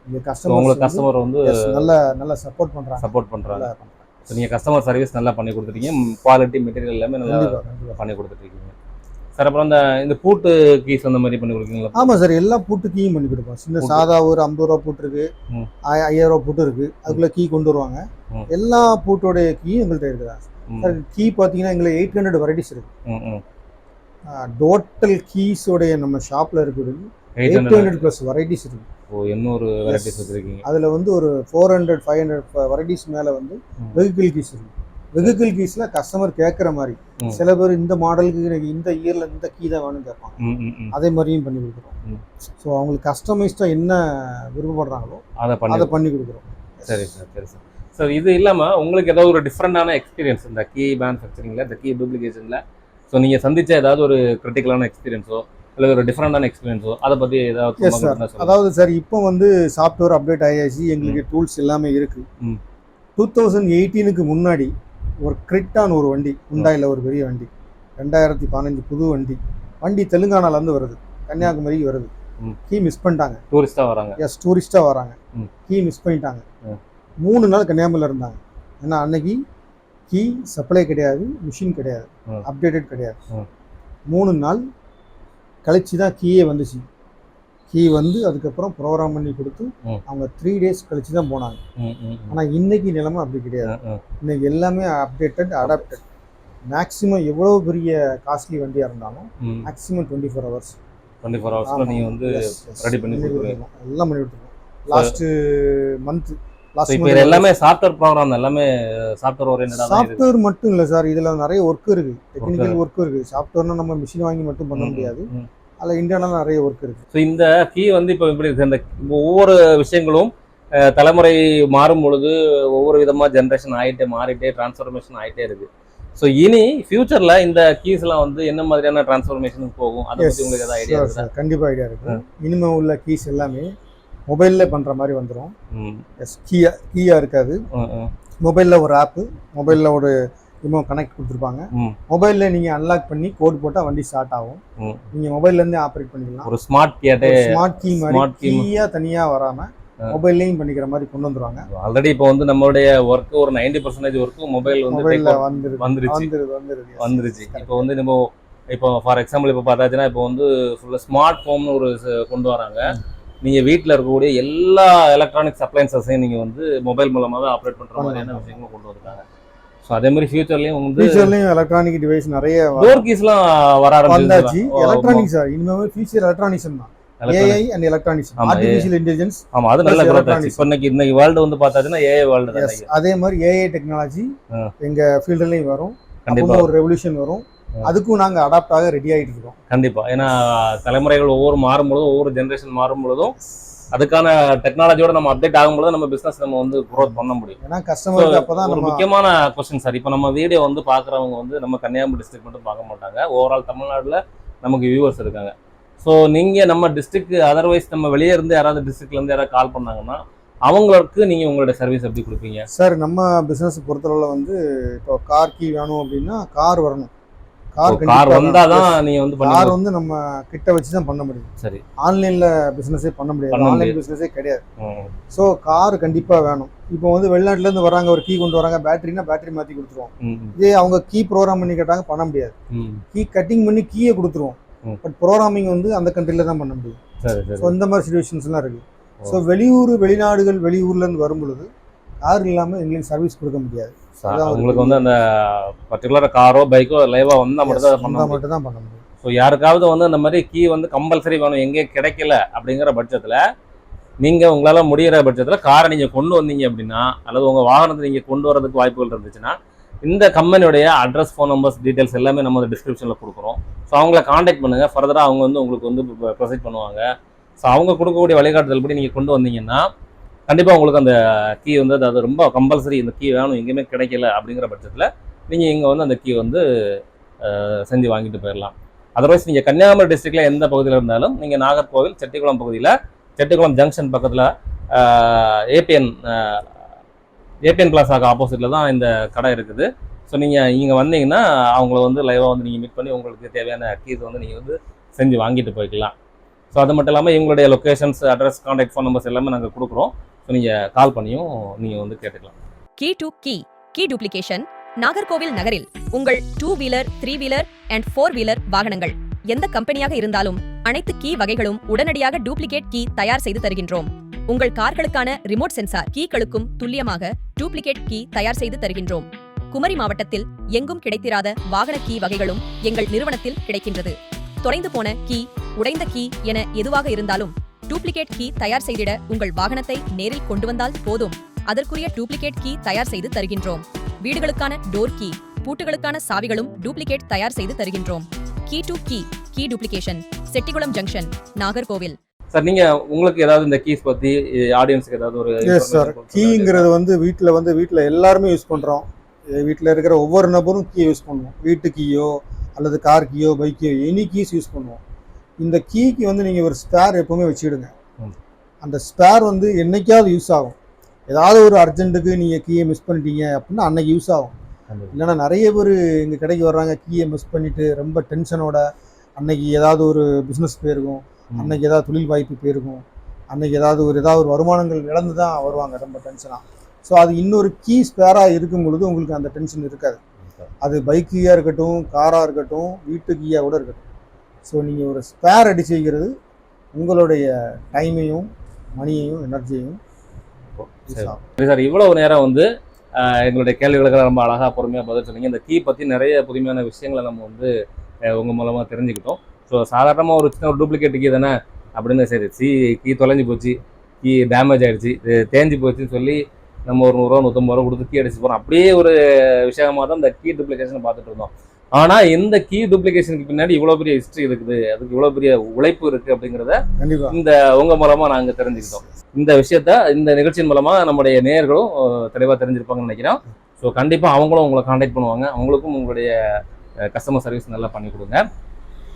எங்கள் கஸ்டமர் வந்து நல்லா சப்போர்ட் பண்ணுறாங்க. நீங்கள் கஸ்டமர் சர்வீஸ் நல்லா பண்ணி கொடுத்துருக்கீங்க. குவாலிட்டி மெட்டீரியல் எல்லாமே நல்லா பண்ணி கொடுத்துட்ருக்கீங்க சார். அப்புறம் இந்த பூட்டு கீஸ் அந்த மாதிரி பண்ணி கொடுக்குறீங்களா? ஆமாம் சார், எல்லா பூட்டு கீயும் பண்ணி கொடுப்போம். சின்ன சாதா ஒரு 50 ரூபா பூட்டு இருக்கு, 5000 ரூபா பூட்டு இருக்கு. அதுக்குள்ள கீ கொண்டு வருவாங்க. எல்லா பூட்டோடைய கீயும் எங்கள்கிட்ட இருக்குதா. கீ பார்த்தீங்கன்னா எங்களுக்கு 800 வெரைட்டிஸ் இருக்கு. டோட்டல் கீஸோடைய நம்ம ஷாப்ல இருக்குது 800+ வெரைட்டிஸ் இருக்கு. ஓ 800 வெரைட்டிஸ் வச்சிருக்கீங்க. அதுல வந்து ஒரு 400-500 வெரைட்டிஸ் மேல வந்து வெஹிக்கிள் கீஸ் இருக்கு. வெஹிக்கிள் கீஸ்ல கஸ்டமர் கேட்குற மாதிரி சில பேர் இந்த மாடலுக்கு எனக்கு இந்த இயர்ல இந்த கீ தான் வேணும்னு கேட்பாங்க. அதே மாதிரியும் பண்ணி கொடுக்குறோம். ஸோ அவங்களுக்கு கஸ்டமைஸ்டா என்ன விருப்பப்படுறாங்களோ அதை பண்ணி கொடுக்குறோம். சரி சார். சரி சார். சார் இது இல்லாமல் உங்களுக்கு ஏதாவது ஒரு டிஃப்ரெண்டான எக்ஸ்பீரியன்ஸ் இந்த கீ மேனுஃபேக்சரிங்கில், இந்த கீ டூப்ளிகேஷனில் ஸோ நீங்கள் சந்திச்ச ஏதாவது ஒரு கிரிட்டிக்கலான எக்ஸ்பீரியன்ஸோ இல்லை ஒரு டிஃப்ரெண்டான எக்ஸ்பீரியன்ஸோ அதை பற்றி ஏதாவது? அதாவது சார் இப்போ வந்து சாஃப்ட்வேர் அப்டேட் ஆயாச்சு, எங்களுக்கு டூல்ஸ் எல்லாமே இருக்குது. 2018க்கு முன்னாடி ஒரு கிரிட்டான ஒரு வண்டி உண்டாயில் ஒரு பெரிய வண்டி 2015 புது வண்டி தெலுங்கானாலேருந்து வருது, கன்னியாகுமரிக்கு வருது. கீ மிஸ் பண்ணிட்டாங்க. டூரிஸ்டாக வராங்க. கீ மிஸ் பண்ணிட்டாங்க. 3 நாள் கன்னியாகுமரியில் இருந்தாங்க. ஏன்னா அன்னைக்கு கீ சப்ளை கிடையாது, மிஷின் கிடையாது, அப்டேட்டட் கிடையாது. 3 நாள் கழிச்சு தான் கீயே வந்துச்சு. கீ வந்து அதுக்கப்புறம் ப்ரோக்ராம் பண்ணி கொடுத்து அவங்க 3 டேஸ் கழிச்சு தான் போனாங்க. ஆனால் இன்னைக்கு நிலைமை அப்படி கிடையாது. இன்னைக்கு எல்லாமே அப்டேட்டட், அடாப்டட். மேக்ஸிமம் எவ்வளோ பெரிய காஸ்ட்லி வண்டியாக இருந்தாலும் மேக்ஸிமம் 24 ஹவர்ஸ் நீங்கள் வந்து ரெடி பண்ணி கொடுத்துருக்கோம். எல்லாம் பண்ணி கொடுத்துருக்கோம். லாஸ்ட் மந்த் எல்லாமே சாஃப்ட்வேர் ப்ரோக்ராம், எல்லாமே சாஃப்ட்வேர் ஓரியன்டா. சாஃப்ட்வேர் மட்டும் இல்லை சார், இதில் நிறைய ஒர்க் இருக்குது, டெக்னிக்கல் ஒர்க் இருக்குது. சாஃப்ட்வேர்னா நம்ம மிஷின் வாங்கி மட்டும் பண்ண முடியாது, அதில் இன்டர்னலாக நிறைய ஒர்க் இருக்குது. ஸோ இந்த கீ வந்து இப்போ எப்படி இருக்குது, இந்த ஒவ்வொரு விஷயங்களும் தலைமுறை மாறும் பொழுது ஒவ்வொரு விதமாக ஜென்ரேஷன் ஆகிட்டே மாறிட்டே டிரான்ஸ்ஃபர்மேஷன் ஆகிட்டே இருக்குது. ஸோ இனி ஃபியூச்சர்ல இந்த கீஸ் எல்லாம் வந்து என்ன மாதிரியான டிரான்ஸ்ஃபர்மேஷனுக்கு போகும், அதை பத்தி உங்களுக்கு ஏதாவது ஐடியா இருக்கா? கண்டிப்பா ஐடியா இருக்கு. இனிமே உள்ள கீஸ் எல்லாமே மொபைல்ல பண்ற மாதிரி வந்துடும். எஸ், கீயா இருக்காது. மொபைல்ல ஒரு ஆப்பு, மொபைல்ல ஒரு இமோ கனெக்ட் கொடுத்துருப்பாங்க. மொபைல்ல நீங்க அன்லாக் பண்ணி கோட் போட்டா வண்டி ஸ்டார்ட் ஆகும். நீங்க மொபைல்ல இருந்தே ஆப்ரேட் பண்ணிக்கலாம். ஒரு ஸ்மார்ட் கீ மாதிரி கீயா தனியா வராம மொபைல்லையும் பண்ணிக்கிற மாதிரி கொண்டு வந்துருவாங்க. ஆல்ரெடி இப்போ வந்து நம்மளுடைய ஒர்க் ஒரு 90% ஒர்க்கு மொபைல் வந்து வந்துருச்சு. இப்போ வந்து நம்ம இப்போ ஃபார் எக்ஸாம்பிள் இப்போ பார்த்தாச்சுன்னா இப்போ வந்து ஃபுல்லாக ஸ்மார்ட் ஹோம்னு ஒரு கொண்டு வராங்க. நீங்கள் வீட்டில் இருக்கக்கூடிய எல்லா எலக்ட்ரானிக்ஸ் அப்ளைன்சஸையும் நீங்கள் வந்து மொபைல் மூலமாக ஆப்ரேட் பண்ணுற மாதிரியான விஷயங்களும் கொண்டு வந்துருக்காங்க. ஸோ அதே மாதிரி ஃபியூச்சர்லையும் எலக்ட்ரானிக் டிவைஸ் நிறைய டோர் கீஸ்லாம் வர ஆரம்பிச்சு. எலக்ட்ரானிக்ஸ் இன்னுமே ஃபியூச்சர் எலக்ட்ரானிக்ஸ் தான். AI and electronics, artificial intelligence. ஆமா, அது நல்ல growth ஆச்சு. இப்போ இன்னைக்கு வேர்ல்ட் வந்து பார்த்தாச்சுன்னா AI வேர்ல்ட் தான். அதே மாதிரி AI டெக்னாலஜி எங்க ஃபீல்ட்லயும் வரும். கண்டிப்பா ஒரு ரெவல்யூஷன் வரும். அதுக்கும் நாங்க அடாப்ட் ஆக ரெடி ஆயிட்டு இருக்கோம். கண்டிப்பா. ஏன்னா தலைமுறைகள் ஒவ்வொரு ஜெனரேஷன் மாறும் பொழுதும் அதுக்கான டெக்னாலஜியோட நம்ம அப்டேட் ஆகும்போது நம்ம பிசினஸ் நம்ம வந்து growth பண்ண முடியும். ஏன்னா கஸ்டமருக்கு அப்பதான் ஒரு முக்கியமான क्वेश्चन சார். இப்போ நம்ம வீடியோ வந்து பாக்குறவங்க வந்து நம்ம கன்னியாகுமரி டிஸ்ட்ரிக்ட் மட்டும் பார்க்க மாட்டாங்க. ஓவரால் தமிழ்நாடுல நமக்கு வியூவர்ஸ் இருக்காங்க. ஸோ நீங்கள் நம்ம டிஸ்ட்ரிக்ட் அதர்வைஸ் நம்ம வெளியே இருந்து யாராவது டிஸ்ட்ரிக்ட்லேருந்து யாராவது கால் பண்ணாங்கன்னா அவங்களுக்கு நீங்கள் உங்களோட சர்வீஸ் எப்படி கொடுப்பீங்க சார்? நம்ம பிஸ்னஸ் பொறுத்தளவில் வந்து இப்போ கார் கீ வேணும் அப்படின்னா கார் வரணும். கார் வந்தால் தான் நீங்கள் வந்து கார் வந்து நம்ம கிட்ட வச்சு தான் பண்ண முடியும். சரி, ஆன்லைனில் பிஸ்னஸே பண்ண முடியாது. ஆன்லைன் பிஸ்னஸே கிடையாது. ஸோ கார் கண்டிப்பாக வேணும். இப்போ வந்து வெளிநாட்டிலேருந்து வராங்க, ஒரு கீ கொண்டு வராங்க, பேட்டரினா பேட்டரி மாற்றி கொடுத்துருவோம். இதே அவங்க கீ ப்ரோக்ராம் பண்ணி கேட்டாங்க, பண்ண முடியாது. கீ கட்டிங் பண்ணி கீயை கொடுத்துருவோம். பட் ப்ரோக்ராமிங் வந்து அந்த கண்ட்ரில தான் பண்ண முடியும். ஸோ இந்த மாதிரி சிச்சுவேஷன்ஸ்லாம் இருக்குது. ஸோ வெளிநாடுகள் வெளியூர்லேருந்து வரும் பொழுது கார் இல்லாமல் எங்களுக்கு சர்வீஸ் கொடுக்க முடியாது. உங்களுக்கு வந்து அந்த பர்டிகுலர் காரோ பைக்கோ லைவாக வந்தால் மட்டும் தான் பண்ண முடியும். ஸோ யாருக்காவது வந்து அந்த மாதிரி கீ வந்து கம்பல்சரி வேணும், எங்கே கிடைக்கல அப்படிங்கிற பட்சத்தில் நீங்கள் உங்களால் முடிகிற பட்சத்தில் காரை நீங்கள் கொண்டு வந்தீங்க அப்படின்னா, அல்லது உங்கள் வாகனத்தை நீங்கள் கொண்டு வரதுக்கு வாய்ப்புகள் இருந்துச்சுன்னா இந்த கம்பெனியோடைய அட்ரஸ், ஃபோன் நம்பர்ஸ், டீட்டெயில்ஸ் எல்லாமே நம்ம டிஸ்கிரிப்ஷனில் கொடுக்குறோம். ஸோ அவங்கள காண்டாக்ட் பண்ணுங்கள். ஃபர்தராக அவங்க வந்து உங்களுக்கு வந்து ப்ரொசைட் பண்ணுவாங்க. ஸோ அவங்க கொடுக்கக்கூடிய வழிகாட்டுதல் படி நீங்கள் கொண்டு வந்தீங்கன்னா கண்டிப்பாக உங்களுக்கு அந்த கீ வந்து அது ரொம்ப கம்பல்சரி, இந்த கீ வேணும் எங்கேயுமே கிடைக்கல அப்படிங்கிற பட்சத்தில் நீங்கள் இங்கே வந்து அந்த கீ வந்து செஞ்சு வாங்கிட்டு போயிடலாம். அதர்வைஸ் நீங்கள் கன்னியாகுமரி டிஸ்ட்ரிக்டில் எந்த பகுதியில் இருந்தாலும் நீங்கள் நாகர்கோவில் செட்டிக்குளம் பகுதியில், செட்டிக்குளம் ஜங்ஷன் பக்கத்தில் ஏபிஎன் பிளாஸாக்கு ஆப்போசிட்டில் தான் இந்த கடை இருக்குது. ஸோ நீங்கள் இங்கே வந்தீங்கன்னா அவங்கள வந்து லைவாக வந்து நீங்கள் மீட் பண்ணி உங்களுக்கு தேவையான கீஸ் வந்து நீங்கள் வந்து செஞ்சு வாங்கிட்டு போய்க்கலாம். ஸோ அது மட்டும் இல்லாமல் எங்களுடைய locations, address, contact, phone numbers எல்லாமே நாங்கள் கொடுக்குறோம். ஸோ நீங்கள் கால் பண்ணியும் நீங்கள் வந்து கேட்டுக்கலாம். Key to key duplication Nagercoil நகரில் உங்கள் 2 வீலர் 3 வீலர் அண்ட் 4 வீலர் வாகனங்கள் எந்த கம்பெனியாக இருந்தாலும் அனைத்து கீ வகைகளும் உடனடியாக டூப்ளிகேட் கீ தயார் செய்து தருகின்றோம். உங்கள் கார்களுக்கான ரிமோட் சென்சார் கீகளுக்கும் துல்லியமாக டூப்ளிகேட் கீ தயார் செய்து தருகின்றோம். குமரி மாவட்டத்தில் எங்கும் கிடைத்திராத வாகன கீ வகைகளும் எங்கள் நிறுவனத்தில் கிடைக்கின்றது. தொலைந்து போன கீ, உடைந்த கீ என எதுவாக இருந்தாலும் டூப்ளிகேட் கீ தயார் செய்திட உங்கள் வாகனத்தை நேரில் கொண்டு வந்தால் போதும். அதற்குரிய டூப்ளிகேட் கீ தயார் செய்து தருகின்றோம். வீடுகளுக்கான டோர் கீ, பூட்டுகளுக்கான சாவிகளும் டூப்ளிகேட் தயார் செய்து தருகின்றோம். Key to key duplication, Chettikulam junction, Nagercoil. Sir, நீங்க உங்களுக்கு ஏதாவது இந்த கீஸ் பத்தி ஆடியன்ஸ்க்கு ஏதாவது ஒரு? எஸ் சார், கீங்கிறது வந்து வீட்டில் எல்லாருமே யூஸ் பண்றோம். வீட்டில் இருக்கிற ஒவ்வொரு நபரும் கீ யூஸ் பண்ணுவோம். வீட்டு கீயோ அல்லது கார் கீயோ பைக்கையோ எனி கீஸ் யூஸ் பண்ணுவோம். இந்த கீக்கு வந்து நீங்கள் ஒரு ஸ்பேர் எப்பவுமே வச்சுக்கிடுங்க. அந்த ஸ்பேர் வந்து என்னைக்காவது யூஸ் ஆகும். ஏதாவது ஒரு அர்ஜென்ட்டுக்கு நீங்கள் கீயை மிஸ் பண்ணிட்டீங்க அப்படின்னா அன்னைக்கு யூஸ் ஆகும். இல்லைன்னா நிறைய பேர் எங்கள் கடைக்கு வர்றாங்க, கீயை மிஸ் பண்ணிட்டு ரொம்ப டென்ஷனோட, அன்னைக்கு ஏதாவது ஒரு பிஸ்னஸ் போயிருக்கும், அன்னைக்கு ஏதாவது தொழில் வாய்ப்பு போயிருக்கும், அன்னைக்கு ஏதாவது ஒரு வருமானங்கள் இழந்து தான் வருவாங்க ரொம்ப டென்ஷனாக. ஸோ அது இன்னொரு கீ ஸ்பேராக இருக்கும் பொழுது உங்களுக்கு அந்த டென்ஷன் இருக்காது. அது பைக் கீயாக இருக்கட்டும், காராக இருக்கட்டும், வீட்டு கீயாக கூட இருக்கட்டும். ஸோ நீங்கள் ஒரு ஸ்பேர் அடிச்சு வைக்கிறது உங்களுடைய டைமையும் மணியையும் எனர்ஜியையும். சரி சார், இவ்வளவு நேரம் வந்து எங்களுடைய கேள்விகளுக்கு ரொம்ப அழகாக பொறுமையாக பதில் சொன்னீங்க. இந்த கீ பற்றி நிறைய புதுமையான விஷயங்களை நம்ம வந்து உங்கள் மூலமாக தெரிஞ்சுக்கிட்டோம். ஸோ சாதாரணமாக ஒரு சின்ன ஒரு டூப்ளிகேட் கீ தானே அப்படின்னு, சரி கீ தொலைஞ்சி போச்சு, கீ டேமேஜ் ஆகிடுச்சு, தேஞ்சு போச்சுன்னு சொல்லி நம்ம ஒரு 100 ரூபா 150 ரூபா கொடுத்து கீ அடிச்சு போகிறோம். அப்படியே ஒரு விஷயமாக தான் இந்த கீ டூப்ளிகேஷன் பார்த்துட்டு இருந்தோம். ஆனால் இந்த கீ டூப்ளிகேஷனுக்கு பின்னாடி இவ்வளோ பெரிய ஹிஸ்ட்ரி இருக்குது, அதுக்கு இவ்வளோ பெரிய உழைப்பு இருக்குது அப்படிங்கிறத இந்த உங்கள் மூலமாக நாங்கள் தெரிஞ்சுக்கிட்டோம். இந்த விஷயத்த இந்த நிகழ்ச்சியின் மூலமாக நம்முடைய நேயர்களும் தெளிவாக தெரிஞ்சிருப்பாங்கன்னு நினைக்கிறோம். ஸோ கண்டிப்பாக அவங்களும் உங்களை காண்டாக்ட் பண்ணுவாங்க. அவங்களுக்கும் உங்களுடைய கஸ்டமர் சர்வீஸ் நல்லா பண்ணி கொடுங்க.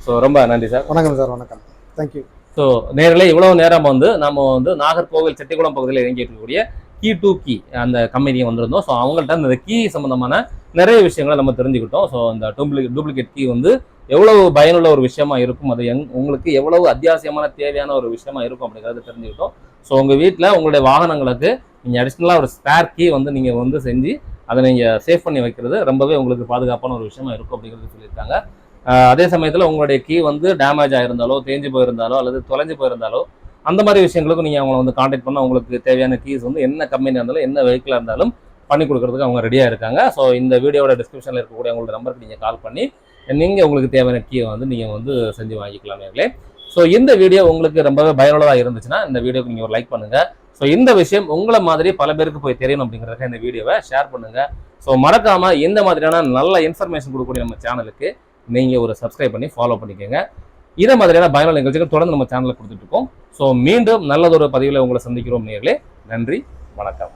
ஸோ ரொம்ப நன்றி சார். வணக்கம் சார். வணக்கம். தேங்க்யூ. ஸோ நேரில் இவ்வளவு நேரம் வந்து நம்ம வந்து நாகர்கோவில் செட்டிக்குளம் பகுதியில் இறங்கி இருக்கக்கூடிய கீ டு கீ அந்த கம்பெனியை வந்திருந்தோம். ஸோ அவங்கள்ட்ட இந்த கீ சம்பந்தமான நிறைய விஷயங்களை நம்ம தெரிஞ்சுக்கிட்டோம். ஸோ இந்த டூப்ளிகேட் கீ வந்து எவ்வளவு பயனுள்ள ஒரு விஷயமா இருக்கும், அது உங்களுக்கு எவ்வளவு அத்தியாவசியமான தேவையான ஒரு விஷயமா இருக்கும் அப்படிங்கிறத தெரிஞ்சுக்கிட்டோம். ஸோ உங்கள் வீட்டில் உங்களுடைய வாகனங்களுக்கு நீங்கள் அடிஷ்னலாக ஒரு ஸ்பேர் கீ வந்து நீங்கள் வந்து செஞ்சு அதை நீங்கள் சேவ் பண்ணி வைக்கிறது ரொம்பவே உங்களுக்கு பாதுகாப்பான ஒரு விஷயமா இருக்கும் அப்படிங்கிறது சொல்லியிருக்காங்க. அதே சமயத்தில் உங்களுடைய கீ வந்து டேமேஜ் ஆயிருந்தாலோ, தேஞ்சு போயிருந்தாலோ, அல்லது தொலைஞ்சு போயிருந்தாலோ, அந்த மாதிரி விஷயங்களுக்கும் நீங்கள் அவங்களை வந்து காண்டாக்ட் பண்ண உங்களுக்கு தேவையான கீஸ் வந்து என்ன கம்பெனியாக இருந்தாலும் என்ன வெஹிக்கிளாக இருந்தாலும் பண்ணி கொடுக்கறதுக்கு அவங்க ரெடியாக இருக்காங்க. ஸோ இந்த வீடியோட டிஸ்கிரிப்ஷனில் இருக்கக்கூடிய உங்களோட நம்பருக்கு நீங்கள் கால் பண்ணி நீங்கள் உங்களுக்கு தேவையான கீயை வந்து நீங்கள் வந்து செஞ்சு வாங்கிக்கலாம் நேர்களே. ஸோ இந்த வீடியோ உங்களுக்கு ரொம்பவே பயனுள்ளதாக இருந்துச்சுன்னா இந்த வீடியோக்கு நீங்கள் ஒரு லைக் பண்ணுங்கள். ஸோ இந்த விஷயம் உங்களை மாதிரி பல பேருக்கு போய் தெரியணும் அப்படிங்கிறதுக்கு இந்த வீடியோவை ஷேர் பண்ணுங்கள். ஸோ மறக்காமல் இந்த மாதிரியான நல்ல இன்ஃபர்மேஷன் கொடுக்கக்கூடிய நம்ம சேனலுக்கு நீங்கள் ஒரு சப்ஸ்கிரைப் பண்ணி ஃபாலோ பண்ணிக்கோங்க. இதே மாதிரியான பயனுள்ள நிகழ்ச்சிகள் தொடர்ந்து நம்ம சேனலில் கொடுத்துட்டு இருக்கோம். ஸோ மீண்டும் நல்லதொரு பதிவில் உங்களை சந்திக்கிறோம் நேர்களே. நன்றி, வணக்கம்.